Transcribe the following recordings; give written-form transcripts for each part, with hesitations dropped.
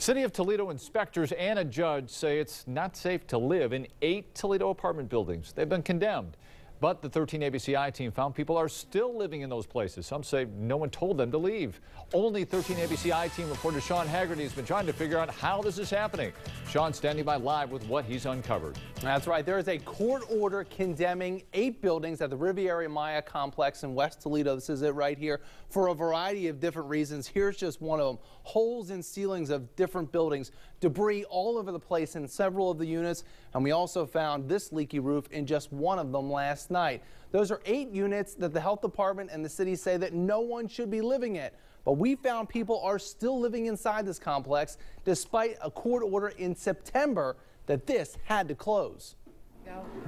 City of Toledo inspectors and a judge say it's not safe to live in 8 Toledo apartment buildings. They've been condemned. But the 13 ABCI team found people are still living in those places. Some say no one told them to leave. Only 13 ABCI team reporter Sean Haggerty has been trying to figure out how this is happening. Sean standing by live with what he's uncovered. That's right. There is a court order condemning 8 buildings at the Riviera Maya complex in West Toledo. This is it right here for a variety of different reasons. Here's just one of them. Holes in ceilings of different buildings, debris all over the place in several of the units. And we also found this leaky roof in just one of them last night. Those are 8 units that the health department and the city say that no one should be living in. But we found people are still living inside this complex despite a court order in September that this had to close.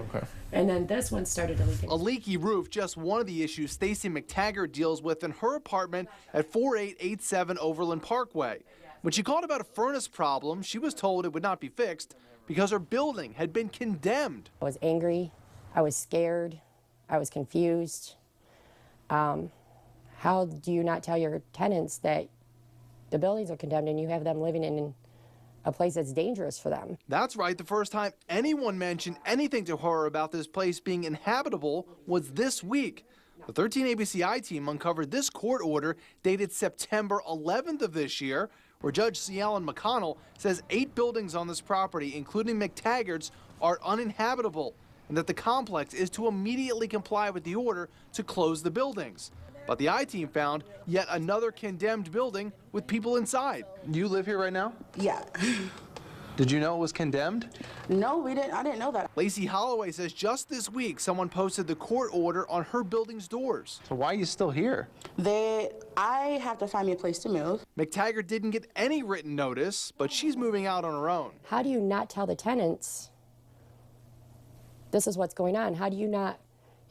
Okay. And then this one started to leak. A leaky roof, just one of the issues Stacy McTaggart deals with in her apartment at 4887 Overland Parkway. When she called about a furnace problem, she was told it would not be fixed because her building had been condemned. I was angry. I was scared. I was confused. How do you not tell your tenants that the buildings are condemned and you have them living in a place that's dangerous for them? That's right. The first time anyone mentioned anything to her about this place being inhabitable was this week. The 13 ABCI team uncovered this court order dated September 11th of this year, where Judge C. Allen McConnell says 8 buildings on this property, including McTaggart's, are uninhabitable, and that the complex is to immediately comply with the order to close the buildings. But the I-team found yet another condemned building with people inside. You live here right now? Yeah. Did you know it was condemned? No, we didn't. I didn't know that. Lacey Holloway says just this week someone posted the court order on her building's doors. So why are you still here? I have to find me a place to move. McTaggart didn't get any written notice, but she's moving out on her own. How do you not tell the tenants this is what's going on? How do you not,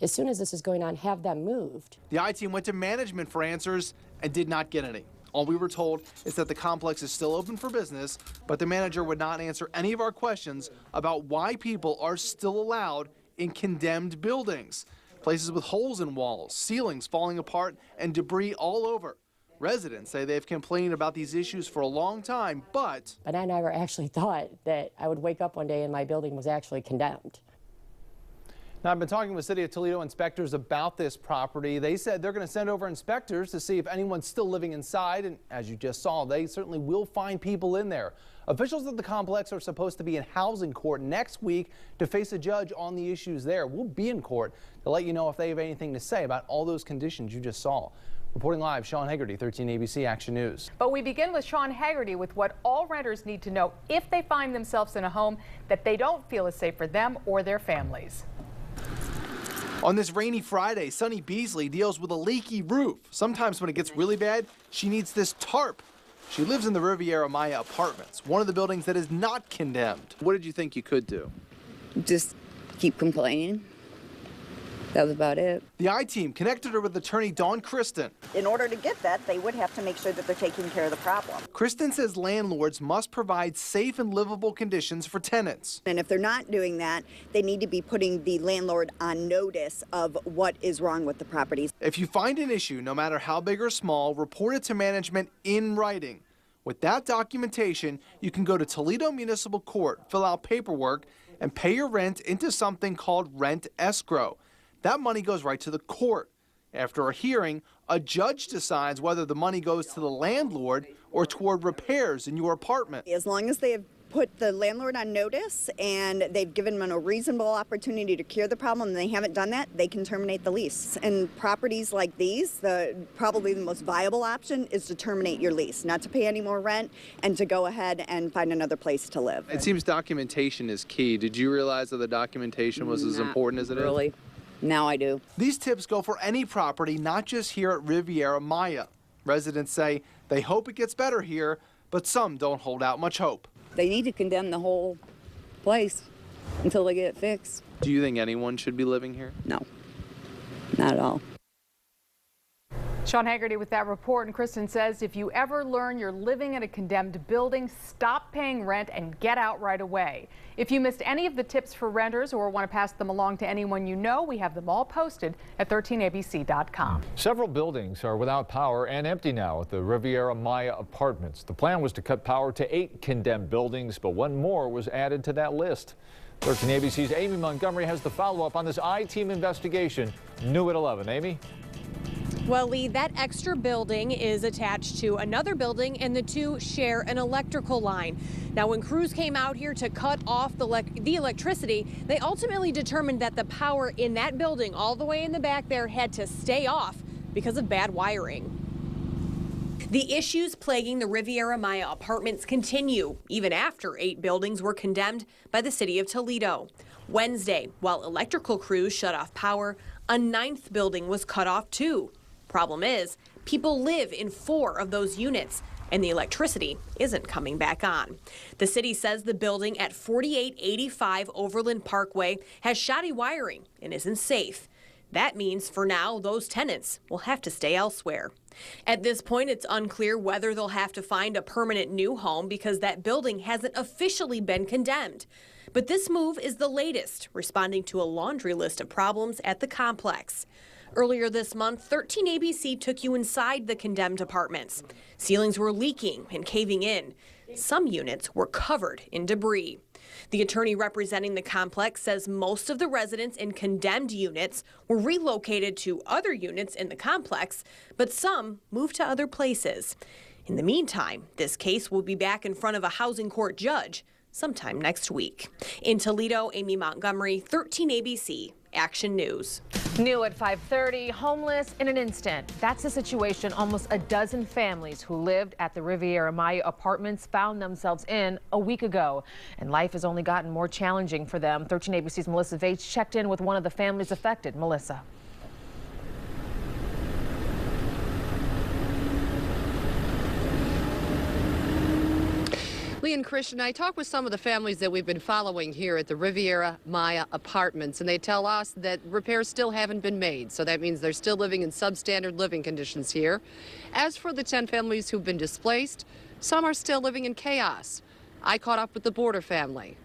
as soon as this is going on, have them moved? The I-team went to management for answers and did not get any. All we were told is that the complex is still open for business, but the manager would not answer any of our questions about why people are still allowed in condemned buildings. Places with holes in walls, ceilings falling apart, and debris all over. Residents say they've complained about these issues for a long time, but I never actually thought that I would wake up one day and my building was actually condemned. Now, I've been talking with City of Toledo inspectors about this property. They said they're going to send over inspectors to see if anyone's still living inside. And as you just saw, they certainly will find people in there. Officials at the complex are supposed to be in housing court next week to face a judge on the issues there. We'll be in court to let you know if they have anything to say about all those conditions you just saw. Reporting live, Sean Haggerty, 13 ABC Action News. But we begin with Sean Haggerty with what all renters need to know if they find themselves in a home that they don't feel is safe for them or their families. On this rainy Friday, Sunny Beasley deals with a leaky roof. Sometimes when it gets really bad, she needs this tarp. She lives in the Riviera Maya apartments, one of the buildings that is not condemned. What did you think you could do? Just keep complaining. That was about it. The I-team connected her with attorney Dawn Kristen. In order to get that, they would have to make sure that they're taking care of the problem. Kristen says landlords must provide safe and livable conditions for tenants. And if they're not doing that, they need to be putting the landlord on notice of what is wrong with the properties. If you find an issue, no matter how big or small, report it to management in writing. With that documentation, you can go to Toledo Municipal Court, fill out paperwork, and pay your rent into something called rent escrow. That money goes right to the court. After a hearing, a judge decides whether the money goes to the landlord or toward repairs in your apartment. As long as they have put the landlord on notice and they've given them a reasonable opportunity to cure the problem and they haven't done that, they can terminate the lease. And properties like these, probably the most viable option is to terminate your lease, not to pay any more rent and to go ahead and find another place to live. It seems documentation is key. Did you realize that the documentation was as important as it is? Really? Now I do. These tips go for any property, not just here at Riviera Maya. Residents say they hope it gets better here, but some don't hold out much hope. They need to condemn the whole place until they get it fixed. Do you think anyone should be living here? No, not at all. Sean Haggerty with that report. And Kristen says if you ever learn you're living in a condemned building, stop paying rent and get out right away. If you missed any of the tips for renters or want to pass them along to anyone you know, we have them all posted at 13abc.com. Several buildings are without power and empty now at the Riviera Maya Apartments. The plan was to cut power to 8 condemned buildings, but one more was added to that list. 13ABC's Amy Montgomery has the follow-up on this I-Team investigation. New at 11. Amy? Well, Lee, that extra building is attached to another building, and the two share an electrical line. Now, when crews came out here to cut off the electricity, they ultimately determined that the power in that building all the way in the back there had to stay off because of bad wiring. The issues plaguing the Riviera Maya Apartments continue, even after 8 buildings were condemned by the city of Toledo. Wednesday, while electrical crews shut off power, a 9th building was cut off too. Problem is, people live in 4 of those units, and the electricity isn't coming back on. The city says the building at 4885 Overland Parkway has shoddy wiring and isn't safe. That means for now, those tenants will have to stay elsewhere. At this point, it's unclear whether they'll have to find a permanent new home because that building hasn't officially been condemned. But this move is the latest, responding to a laundry list of problems at the complex. Earlier this month, 13ABC took you inside the condemned apartments. Ceilings were leaking and caving in. Some units were covered in debris. The attorney representing the complex says most of the residents in condemned units were relocated to other units in the complex, but some moved to other places. In the meantime, this case will be back in front of a housing court judge sometime next week. In Toledo, Amy Montgomery, 13ABC Action News. New at 5:30, homeless in an instant. That's the situation almost a dozen families who lived at the Riviera Maya Apartments found themselves in a week ago. And life has only gotten more challenging for them. 13ABC's Melissa Vates checked in with one of the families affected. Melissa. Lee and Christian, I talked with some of the families that we've been following here at the Riviera Maya Apartments, and they tell us that repairs still haven't been made. So that means they're still living in substandard living conditions here. As for the 10 families who've been displaced, some are still living in chaos. I caught up with the Border family.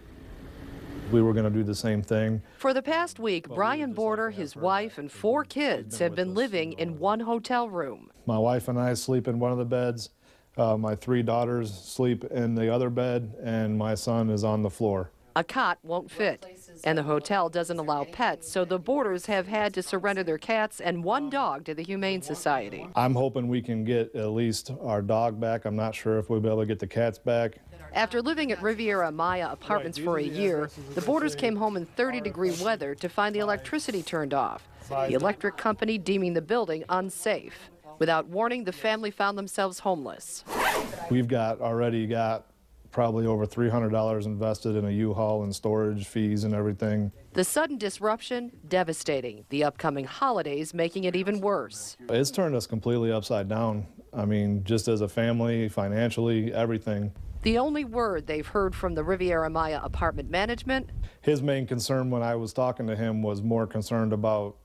We were going to do the same thing. For the past week, Brian Border, his wife, and 4 kids have been living in one hotel room. My wife and I sleep in one of the beds. My 3 daughters sleep in the other bed, and my son is on the floor. A cot won't fit, and the hotel doesn't allow pets, so the Borders have had to surrender their cats and 1 dog to the Humane Society. I'm hoping we can get at least our dog back. I'm not sure if we'll be able to get the cats back. After living at Riviera Maya Apartments for a year, the Borders came home in 30-degree weather to find the electricity turned off, the electric company deeming the building unsafe. Without warning, the family found themselves homeless. We've already got probably over $300 invested in a U-Haul and storage fees and everything. The sudden disruption, devastating. The upcoming holidays making it even worse. It's turned us completely upside down. I mean, just as a family, financially, everything. The only word they've heard from the Riviera Maya apartment management. His main concern when I was talking to him was more concerned about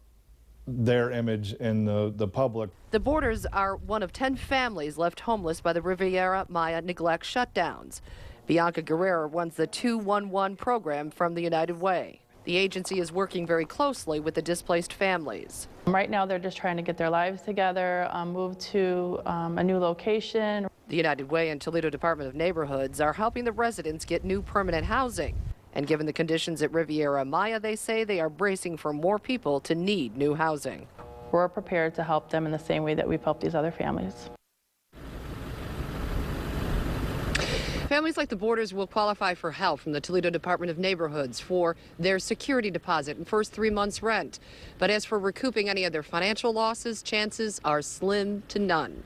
their image in the public. The Borders are one of 10 families left homeless by the Riviera Maya neglect shutdowns. Bianca Guerrero runs the 211 program from the United Way. The agency is working very closely with the displaced families. Right now they're just trying to get their lives together, move to a new location. The United Way and Toledo Department of Neighborhoods are helping the residents get new permanent housing. And given the conditions at Riviera Maya, they say they are bracing for more people to need new housing. We're prepared to help them in the same way that we've helped these other families. Families like the Borders will qualify for help from the Toledo Department of Neighborhoods for their security deposit and first 3 months' rent. But as for recouping any of their financial losses, chances are slim to none.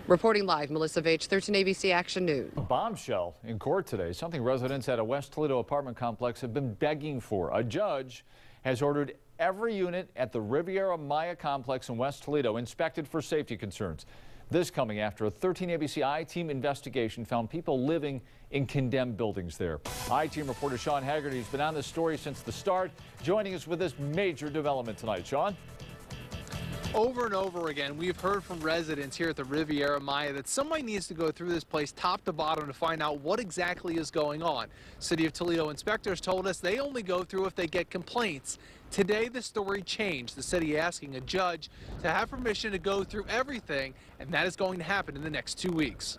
Reporting live, Melissa Vates, 13ABC Action News. A bombshell in court today, something residents at a West Toledo apartment complex have been begging for. A judge has ordered every unit at the Riviera Maya complex in West Toledo inspected for safety concerns. This coming after a 13ABC I-Team investigation found people living in condemned buildings there. I-Team reporter Sean Haggerty has been on this story since the start, joining us with this major development tonight. Sean? Over and over again, we've heard from residents here at the Riviera Maya that somebody needs to go through this place top to bottom to find out what exactly is going on. City of Toledo inspectors told us they only go through if they get complaints. Today, the story changed. The city asking a judge to have permission to go through everything, and that is going to happen in the next 2 weeks.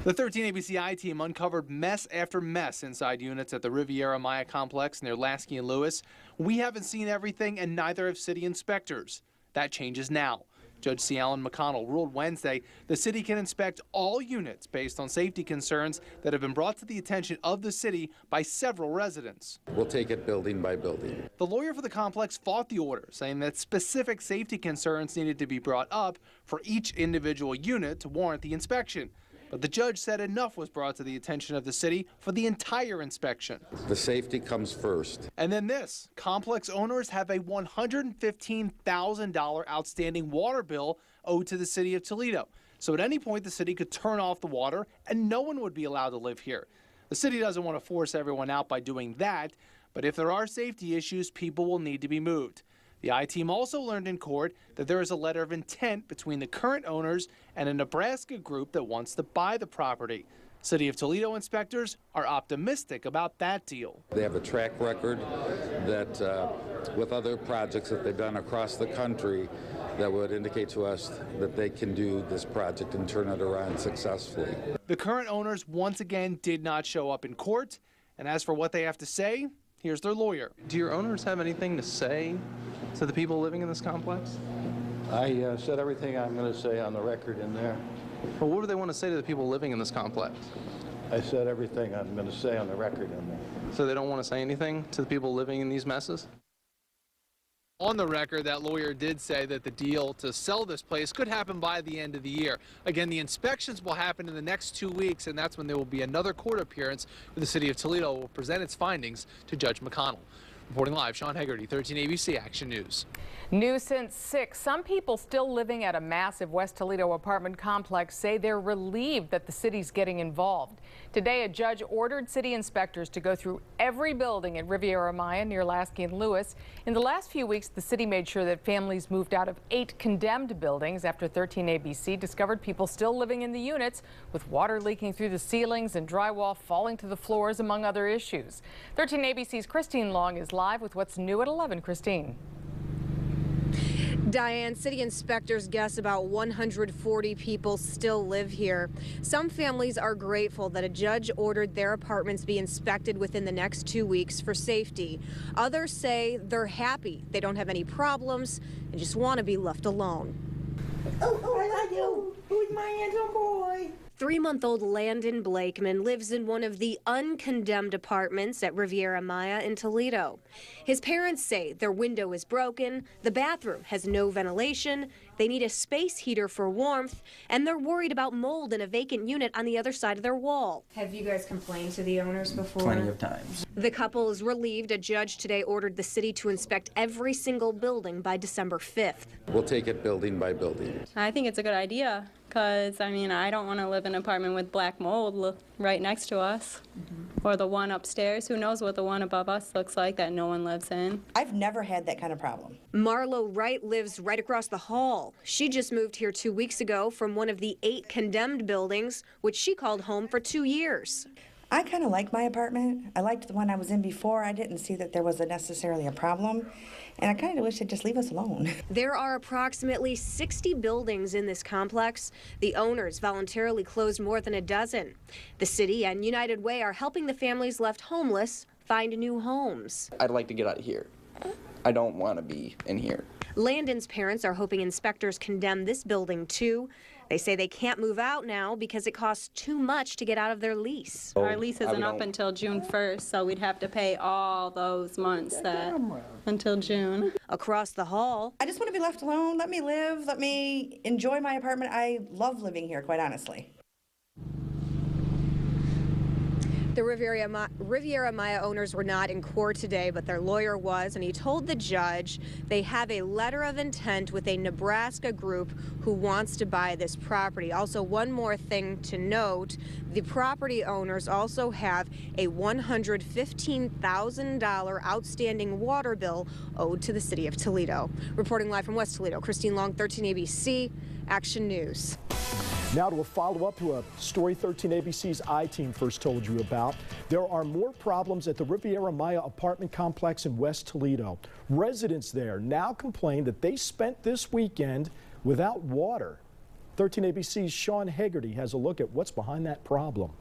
The 13 ABCI team uncovered mess after mess inside units at the Riviera Maya complex near Lasky and Lewis. We haven't seen everything, and neither have city inspectors. That changes now. Judge C. Alan McConnell ruled Wednesday the city can inspect all units based on safety concerns that have been brought to the attention of the city by several residents. We'll take it building by building. The lawyer for the complex fought the order, saying that specific safety concerns needed to be brought up for each individual unit to warrant the inspection. But the judge said enough was brought to the attention of the city for the entire inspection. The safety comes first. And then this, complex owners have a $115,000 outstanding water bill owed to the city of Toledo. So at any point, the city could turn off the water and no one would be allowed to live here. The city doesn't want to force everyone out by doing that, but if there are safety issues, people will need to be moved. The I-team also learned in court that there is a letter of intent between the current owners and a Nebraska group that wants to buy the property. City of Toledo inspectors are optimistic about that deal. They have a track record that with other projects that they've done across the country that would indicate to us that they can do this project and turn it around successfully. The current owners once again did not show up in court, and as for what they have to say, here's their lawyer. Do your owners have anything to say to the people living in this complex? I said everything I'm going to say on the record in there. Well, what do they want to say to the people living in this complex? I said everything I'm going to say on the record in there. So they don't want to say anything to the people living in these messes? On the record, that lawyer did say that the deal to sell this place could happen by the end of the year. Again, the inspections will happen in the next 2 weeks, and that's when there will be another court appearance where the city of Toledo will present its findings to Judge McConnell. Reporting live, Sean Hegarty, 13 ABC Action News. New since 6, some people still living at a massive West Toledo apartment complex say they're relieved that the city's getting involved. Today, a judge ordered city inspectors to go through every building at Riviera Maya near Lasky and Lewis. In the last few weeks, the city made sure that families moved out of 8 condemned buildings after 13 ABC discovered people still living in the units with water leaking through the ceilings and drywall falling to the floors, among other issues. 13 ABC's Christine Long is live with what's new at 11. Christine. Diane, city inspectors guess about 140 people still live here. Some families are grateful that a judge ordered their apartments be inspected within the next 2 weeks for safety. Others say they're happy they don't have any problems and just want to be left alone. Oh, I like you. Who's my handsome boy? 3-month-old Landon Blakeman lives in one of the uncondemned apartments at Riviera Maya in Toledo. His parents say their window is broken, the bathroom has no ventilation, they need a space heater for warmth, and they're worried about mold in a vacant unit on the other side of their wall. Have you guys complained to the owners before? Plenty of times. The couple is relieved a judge today ordered the city to inspect every single building by December 5th. We'll take it building by building. I think it's a good idea because, I mean, I don't want to live in an apartment with black mold right next to us. Or the one upstairs. Who knows what the one above us looks like that no one lives in. I've never had that kind of problem. Marlo Wright lives right across the hall. She just moved here 2 weeks ago from one of the 8 condemned buildings, which she called home for 2 years. I kind of like my apartment. I liked the one I was in before. I didn't see that there was necessarily a problem. And I kind of wish they'd just leave us alone. There are approximately 60 buildings in this complex. The owners voluntarily closed more than a dozen. The city and United Way are helping the families left homeless find new homes. I'd like to get out of here. I don't want to be in here. Landon's parents are hoping inspectors condemn this building too. They say they can't move out now because it costs too much to get out of their lease. Our lease isn't up until June 1st, so we'd have to pay all those months until June. Across the hall, I just want to be left alone. Let me live. Let me enjoy my apartment. I love living here, quite honestly. The Riviera Maya owners were not in court today, but their lawyer was, and he told the judge they have a letter of intent with a Nebraska group who wants to buy this property. Also, one more thing to note, the property owners also have a $115,000 outstanding water bill owed to the city of Toledo. Reporting live from West Toledo, Christine Long, 13 ABC, Action News. Now to a follow-up to a story 13 ABC's I-Team first told you about. There are more problems at the Riviera Maya apartment complex in West Toledo. Residents there now complain that they spent this weekend without water. 13 ABC's Sean Hegarty has a look at what's behind that problem.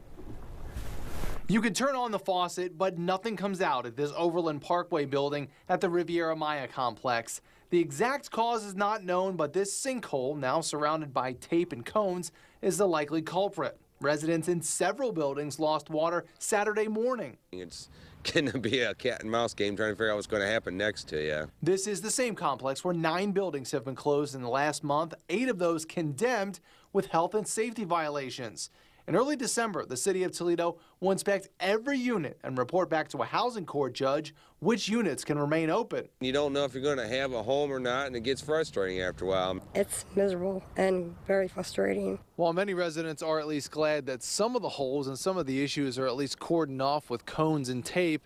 You can turn on the faucet, but nothing comes out at this Overland Parkway building at the Riviera Maya complex. The exact cause is not known, but this sinkhole, now surrounded by tape and cones, is the likely culprit. Residents in several buildings lost water Saturday morning. It's going to be a cat and mouse game trying to figure out what's going to happen next to you. This is the same complex where 9 buildings have been closed in the last month, 8 of those condemned with health and safety violations. In early December, the city of Toledo will inspect every unit and report back to a housing court judge which units can remain open. You don't know if you're going to have a home or not, and it gets frustrating after a while. It's miserable and very frustrating. While many residents are at least glad that some of the holes and some of the issues are at least cordoned off with cones and tape,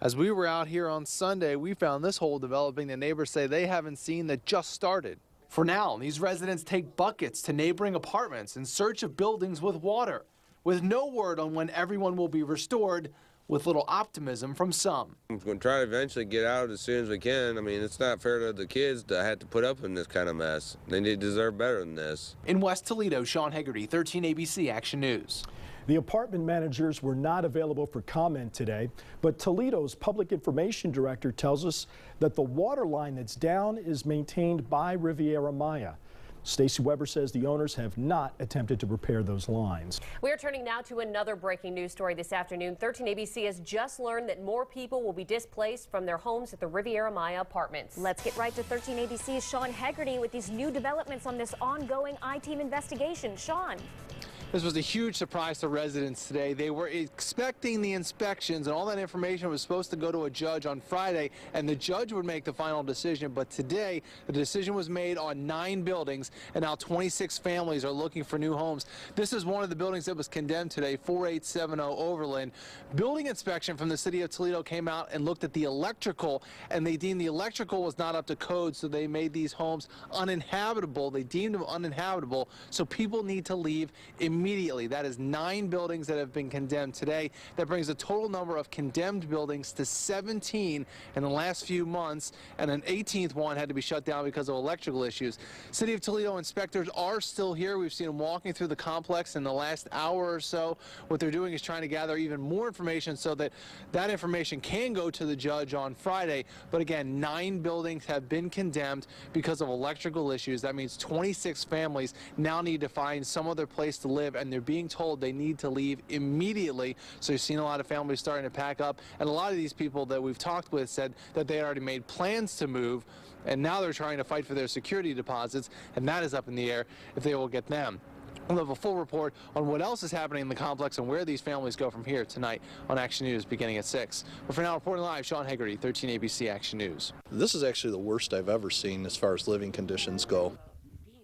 as we were out here on Sunday, we found this hole developing that neighbors say they haven't seen that just started. For now, these residents take buckets to neighboring apartments in search of buildings with water, with no word on when everyone will be restored, with little optimism from some. We're going to try to eventually get out as soon as we can. I mean, it's not fair to the kids to have to put up in this kind of mess. They deserve better than this. In West Toledo, Sean Hegarty, 13 ABC Action News. The apartment managers were not available for comment today, but Toledo's public information director tells us that the water line that's down is maintained by Riviera Maya. Stacy Weber says the owners have not attempted to repair those lines. We are turning now to another breaking news story this afternoon. 13 ABC has just learned that more people will be displaced from their homes at the Riviera Maya apartments. Let's get right to 13 ABC's Sean Hegarty with these new developments on this ongoing I-Team investigation. Sean. This was a huge surprise to residents today. They were expecting the inspections, and all that information was supposed to go to a judge on Friday, and the judge would make the final decision. But today, the decision was made on 9 buildings, and now 26 families are looking for new homes. This is one of the buildings that was condemned today, 4870 Overland. Building inspection from the city of Toledo came out and looked at the electrical, and they deemed the electrical was not up to code, so they made these homes uninhabitable. They deemed them uninhabitable, so people need to leave immediately. That is 9 buildings that have been condemned today. That brings the total number of condemned buildings to 17 in the last few months, and an 18th one had to be shut down because of electrical issues. City of Toledo inspectors are still here. We've seen them walking through the complex in the last hour or so. What they're doing is trying to gather even more information so that that information can go to the judge on Friday. But again, 9 buildings have been condemned because of electrical issues. That means 26 families now need to find some other place to live, and they're being told they need to leave immediately. So you've seen a lot of families starting to pack up, and a lot of these people that we've talked with said that they had already made plans to move, and now they're trying to fight for their security deposits, and that is up in the air if they will get them. We'll have a full report on what else is happening in the complex and where these families go from here tonight on Action News beginning at 6. But for now, reporting live, Sean Hegarty, 13 ABC Action News. This is actually the worst I've ever seen as far as living conditions go.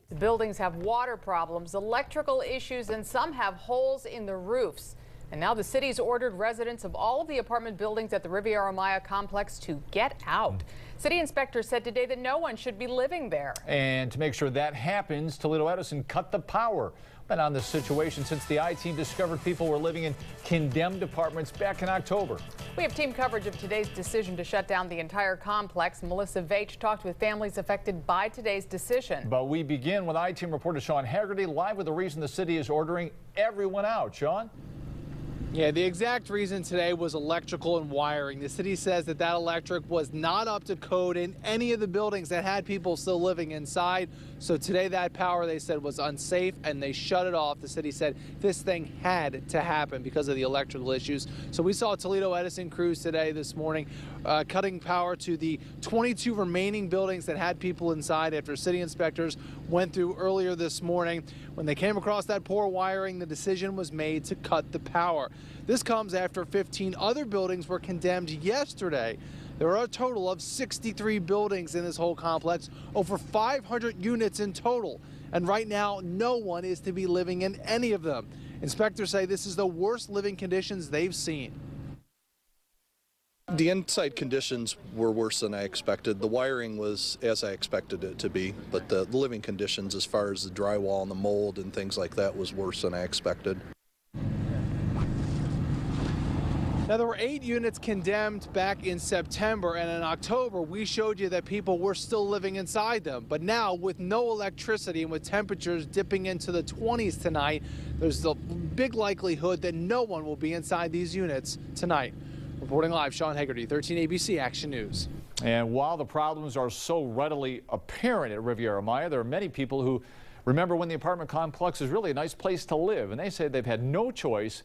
The buildings have water problems, electrical issues, and some have holes in the roofs. And now the city's ordered residents of all of the apartment buildings at the Riviera Maya complex to get out. City inspectors said today that no one should be living there. And to make sure that happens, Toledo Edison cut the power. Been on this situation since the I-Team discovered people were living in condemned apartments back in October. We have team coverage of today's decision to shut down the entire complex. Melissa Veitch talked with families affected by today's decision. But we begin with I-Team reporter Sean Hegarty live with the reason the city is ordering everyone out. Sean? Yeah, the exact reason today was electrical and wiring. The city says that electric was not up to code in any of the buildings that had people still living inside. So today that power, they said, was unsafe, and they shut it off. The city said this thing had to happen because of the electrical issues. So we saw Toledo Edison crews today this morning cutting power to the 22 remaining buildings that had people inside after city inspectors went through earlier this morning. When they came across that poor wiring, the decision was made to cut the power. This comes after 15 other buildings were condemned yesterday. There are a total of 63 buildings in this whole complex, over 500 units in total. And right now, no one is to be living in any of them. Inspectors say this is the worst living conditions they've seen. The inside conditions were worse than I expected. The wiring was as I expected it to be, but the living conditions as far as the drywall and the mold and things like that was worse than I expected. Now, there were 8 units condemned back in September, and in October, we showed you that people were still living inside them. But now, with no electricity and with temperatures dipping into the 20s tonight, there's the big likelihood that no one will be inside these units tonight. Reporting live, Sean Hegarty, 13 ABC Action News. And while the problems are so readily apparent at Riviera Maya, there are many people who remember when the apartment complex is really a nice place to live, and they say they've had no choice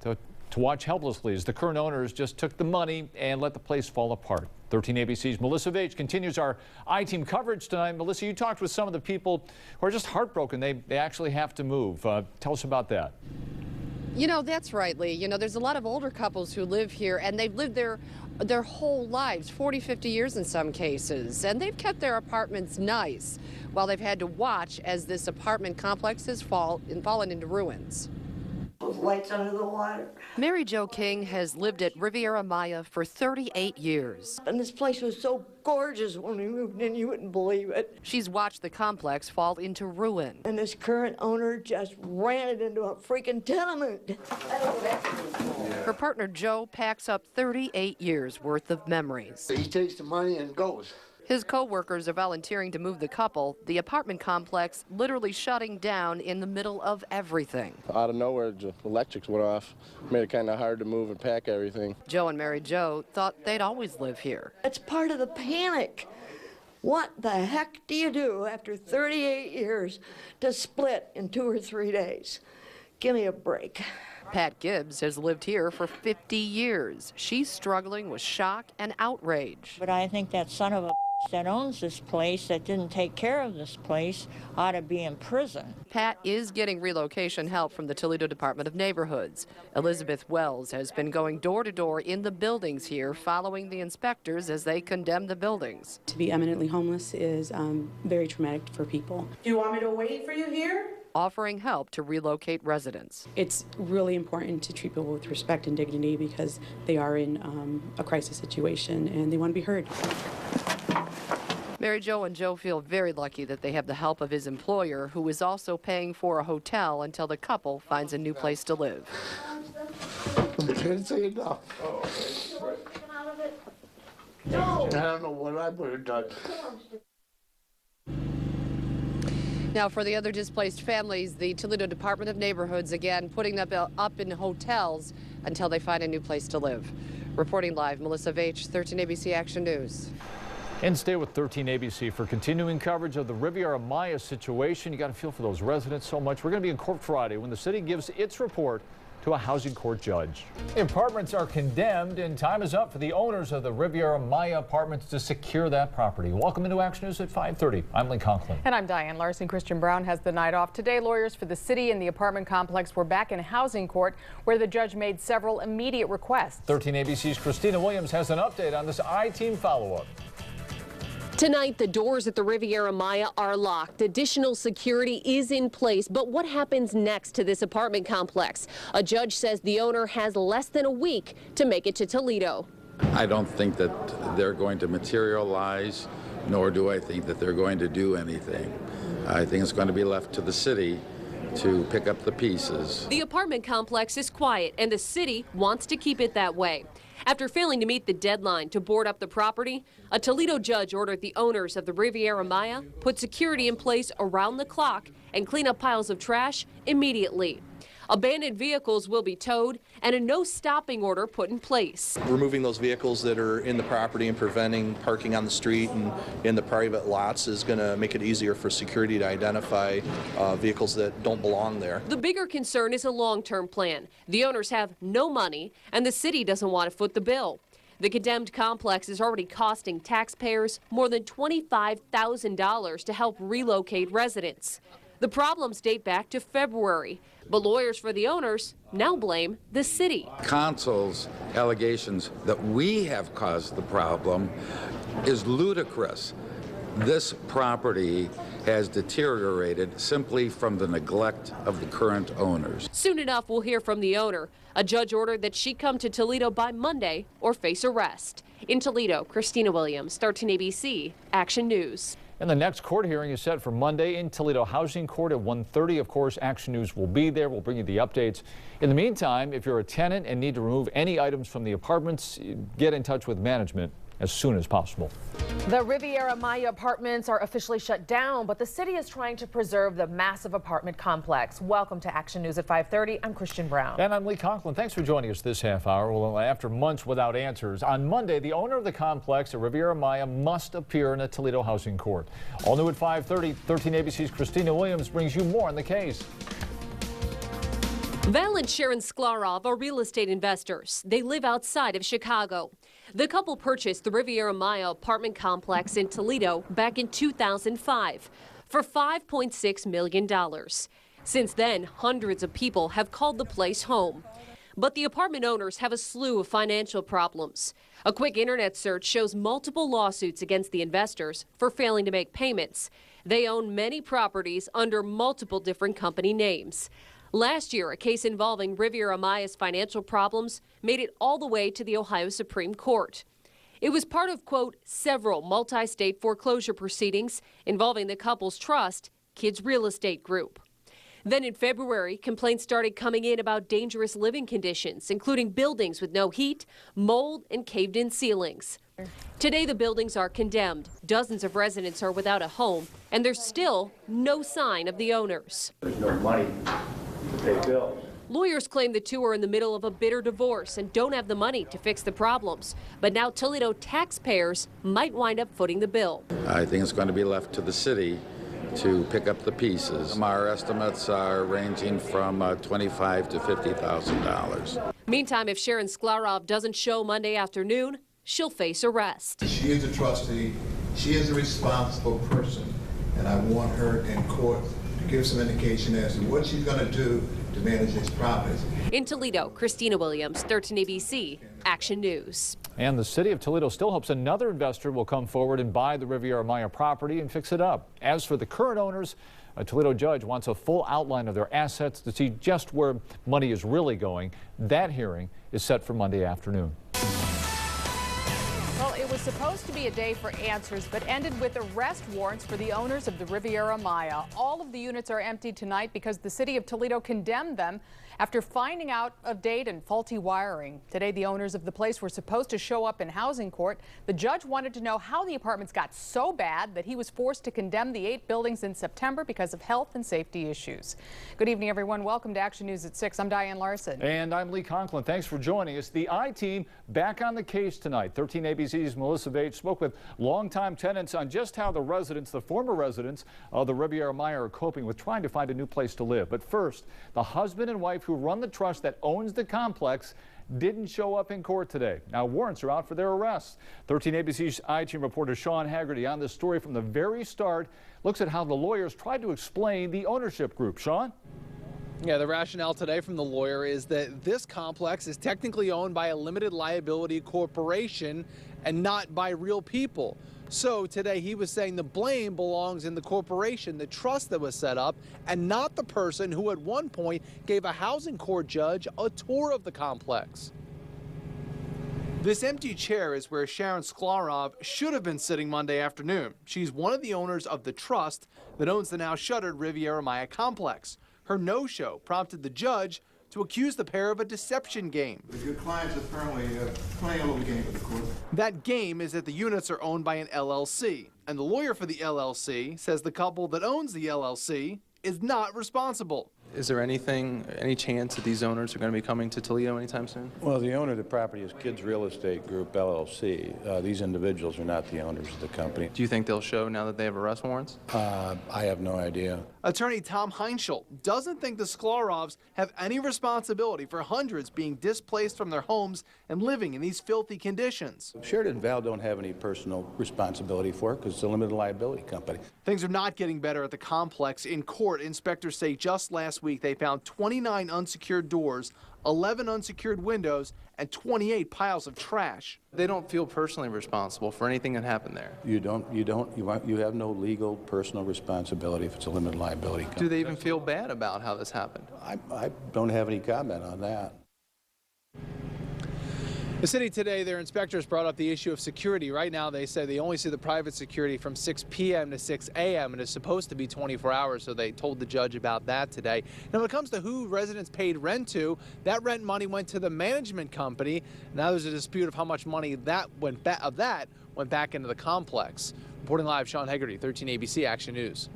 to watch helplessly as the current owners just took the money and let the place fall apart. 13 ABC's Melissa Veitch continues our I-Team coverage tonight. Melissa, you talked with some of the people who are just heartbroken. They actually have to move. Tell us about that. You know, that's right, Lee. You know, there's a lot of older couples who live here, and they've lived their whole lives, 40, 50 years in some cases, and they've kept their apartments nice while they've had to watch as this apartment complex has fallen into ruins. Lights under the water. Mary Jo King has lived at Riviera Maya for 38 years. And this place was so gorgeous when we moved in, you wouldn't believe it. She's watched the complex fall into ruin. And this current owner just ran it into a freaking tenement. Her partner Joe packs up 38 years worth of memories. He takes the money and goes. His co-workers are volunteering to move the couple, the apartment complex literally shutting down in the middle of everything. Out of nowhere, the electrics went off. Made it kind of hard to move and pack everything. Joe and Mary Jo thought they'd always live here. It's part of the panic. What the heck do you do after 38 years to split in 2 or 3 days? Give me a break. Pat Gibbs has lived here for 50 years. She's struggling with shock and outrage. But I think that son of a that owns this place, that didn't take care of this place, ought to be in prison. Pat is getting relocation help from the Toledo Department of Neighborhoods. Elizabeth Wells has been going door to door in the buildings here following the inspectors as they condemn the buildings. To be eminently homeless is very traumatic for people. Do you want me to wait for you here? Offering help to relocate residents. It's really important to treat people with respect and dignity because they are in a crisis situation and they want to be heard. Mary Jo and Joe feel very lucky that they have the help of his employer, who is also paying for a hotel until the couple finds a new place to live. I can't say enough. I don't know what I would have done. Now, for the other displaced families, the Toledo Department of Neighborhoods, again, putting them up in hotels until they find a new place to live. Reporting live, Melissa Veitch, 13 ABC Action News. And stay with 13 ABC for continuing coverage of the Riviera Maya situation. You got to feel for those residents so much. We're going to be in court Friday when the city gives its report to a housing court judge. Apartments are condemned, and time is up for the owners of the Riviera Maya apartments to secure that property. Welcome into Action News at 5:30. I'm Lee Conklin. And I'm Diane Larson. Christian Brown has the night off. Today, lawyers for the city and the apartment complex were back in housing court, where the judge made several immediate requests. 13 ABC's Christina Williams has an update on this I-Team follow-up. Tonight, the doors at the Riviera Maya are locked. Additional security is in place. But what happens next to this apartment complex? A judge says the owner has less than a week to make it to Toledo. I don't think that they're going to materialize, nor do I think that they're going to do anything. I think it's going to be left to the city to pick up the pieces. The apartment complex is quiet, and the city wants to keep it that way. After failing to meet the deadline to board up the property, a Toledo judge ordered the owners of the Riviera Maya put security in place around the clock and clean up piles of trash immediately. Abandoned vehicles will be towed and a no stopping order put in place. Removing those vehicles that are in the property and preventing parking on the street and in the private lots is going to make it easier for security to identify vehicles that don't belong there. The bigger concern is a long-term plan. The owners have no money and the city doesn't want to foot the bill. The condemned complex is already costing taxpayers more than $25,000 to help relocate residents. The problems date back to February, but lawyers for the owners now blame the city. Consul's allegations that we have caused the problem is ludicrous. This property has deteriorated simply from the neglect of the current owners. Soon enough, we'll hear from the owner. A judge ordered that she come to Toledo by Monday or face arrest. In Toledo, Christina Williams, 13 ABC, Action News. And the next court hearing is set for Monday in Toledo Housing Court at 1:30. Of course, Action News will be there. We'll bring you the updates. In the meantime, if you're a tenant and need to remove any items from the apartments, get in touch with management as soon as possible. The Riviera Maya apartments are officially shut down, but the city is trying to preserve the massive apartment complex. Welcome to Action News at 5:30. I'm Christian Brown. And I'm Lee Conklin. Thanks for joining us this half hour. Well, after months without answers, on Monday, the owner of the complex at Riviera Maya must appear in a Toledo housing court. All new at 5:30, 13 ABC's Christina Williams brings you more on the case. Val and Sharon Sklarov are real estate investors. They live outside of Chicago. The couple purchased the Riviera Maya apartment complex in Toledo back in 2005 for $5.6 million. Since then, hundreds of people have called the place home. But the apartment owners have a slew of financial problems. A quick internet search shows multiple lawsuits against the investors for failing to make payments. They own many properties under multiple different company names. Last year, a case involving Riviera Maya's financial problems made it all the way to the Ohio Supreme Court. It was part of, quote, several multi-state foreclosure proceedings involving the couple's trust, Kids Real Estate Group. Then in February, complaints started coming in about dangerous living conditions, including buildings with no heat, mold, and caved-in ceilings. Today, the buildings are condemned. Dozens of residents are without a home, and there's still no sign of the owners. There's no money to pay bills. Lawyers claim the two are in the middle of a bitter divorce and don't have the money to fix the problems. But now Toledo taxpayers might wind up footing the bill. I think it's going to be left to the city to pick up the pieces. Our estimates are ranging from $25,000 to $50,000. Meantime, if Sharon Sklarov doesn't show Monday afternoon, she'll face arrest. She is a trustee. She is a responsible person, and I want her in court to give some indication as to what she's going to do to manage these properties. In Toledo, Christina Williams, 13 ABC, Action News. And the city of Toledo still hopes another investor will come forward and buy the Riviera Maya property and fix it up. As for the current owners, a Toledo judge wants a full outline of their assets to see just where money is really going. That hearing is set for Monday afternoon. Well, it was supposed to be a day for answers, but ended with arrest warrants for the owners of the Riviera Maya. All of the units are emptied tonight because the city of Toledo condemned them after finding out of date and faulty wiring. Today, the owners of the place were supposed to show up in housing court. The judge wanted to know how the apartments got so bad that he was forced to condemn the 8 buildings in September because of health and safety issues. Good evening, everyone. Welcome to Action News at 6. I'm Diane Larson. And I'm Lee Conklin. Thanks for joining us. The I-Team back on the case tonight. 13 ABC's Melissa Bates spoke with longtime tenants on just how the residents, the former residents of the Riviera Maya, are coping with trying to find a new place to live. But first, the husband and wife who run the trust that owns the complex didn't show up in court today. Now warrants are out for their arrests. 13 ABC's I-Team reporter Sean Haggerty on this story from the very start looks at how the lawyers tried to explain the ownership group. Sean? Yeah, the rationale today from the lawyer is that this complex is technically owned by a limited liability corporation and not by real people. So today he was saying the blame belongs in the corporation, the trust that was set up, and not the person who at one point gave a housing court judge a tour of the complex. This empty chair is where Sharon Sklarov should have been sitting Monday afternoon. She's one of the owners of the trust that owns the now shuttered Riviera Maya complex. Her no-show prompted the judge to accuse the pair of a deception game. Your clients are apparently playing a little game with the court. That game is that the units are owned by an LLC, and the lawyer for the LLC says the couple that owns the LLC is not responsible. Is there any chance that these owners are going to be coming to Toledo anytime soon? Well, the owner of the property is Kids Real Estate Group, LLC. These individuals are not the owners of the company. Do you think they'll show now that they have arrest warrants? I have no idea. Attorney Tom Heinschel doesn't think the Sklarovs have any responsibility for hundreds being displaced from their homes and living in these filthy conditions. Sheridan Val don't have any personal responsibility for it because it's a limited liability company. Things are not getting better at the complex. In court, inspectors say just last week they found 29 unsecured doors, 11 unsecured windows, and 28 piles of trash. They don't feel personally responsible for anything that happened there. You have no legal personal responsibility if it's a limited liability company. Do they even feel bad about how this happened? I don't have any comment on that. The city today, their inspectors brought up the issue of security. Right now, they say they only see the private security from 6 p.m. to 6 a.m. and it's supposed to be 24 hours, so they told the judge about that today. Now, when it comes to who residents paid rent to, that rent money went to the management company. Now there's a dispute of how much money that went back into the complex. Reporting live, Sean Hegarty, 13 ABC Action News.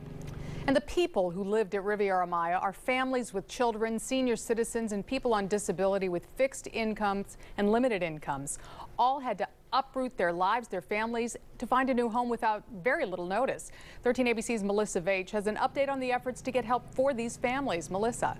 And the people who lived at Riviera Maya are families with children, senior citizens, and people on disability with fixed incomes and limited incomes. All had to uproot their lives, their families, to find a new home without very little notice. 13 ABC's Melissa Veitch has an update on the efforts to get help for these families. Melissa.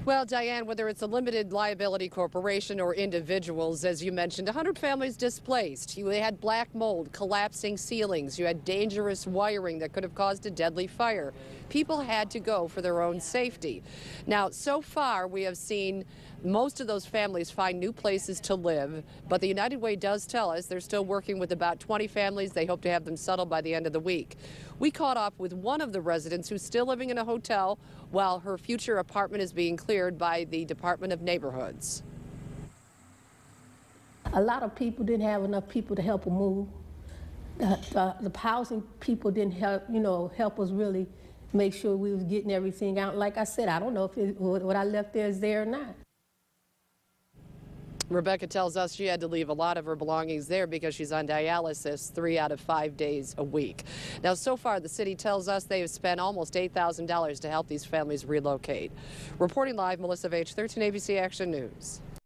Well, Diane, whether it's a limited liability corporation or individuals, as you mentioned, 100 families displaced. You had black mold, collapsing ceilings. You had dangerous wiring that could have caused a deadly fire. People had to go for their own safety. Now, so far, we have seen most of those families find new places to live, but the United Way does tell us they're still working with about 20 families. They hope to have them settled by the end of the week. We caught up with one of the residents who's still living in a hotel while her future apartment is being cleared by the Department of Neighborhoods. A lot of people didn't have enough people to help them move. The housing people didn't help us really make sure we was getting everything out. Like I said, I don't know if what I left there is there or not. Rebecca tells us she had to leave a lot of her belongings there because she's on dialysis 3 out of 5 days a week. Now, so far, the city tells us they've spent almost $8,000 to help these families relocate. Reporting live, Melissa Veitch, 13 ABC Action News.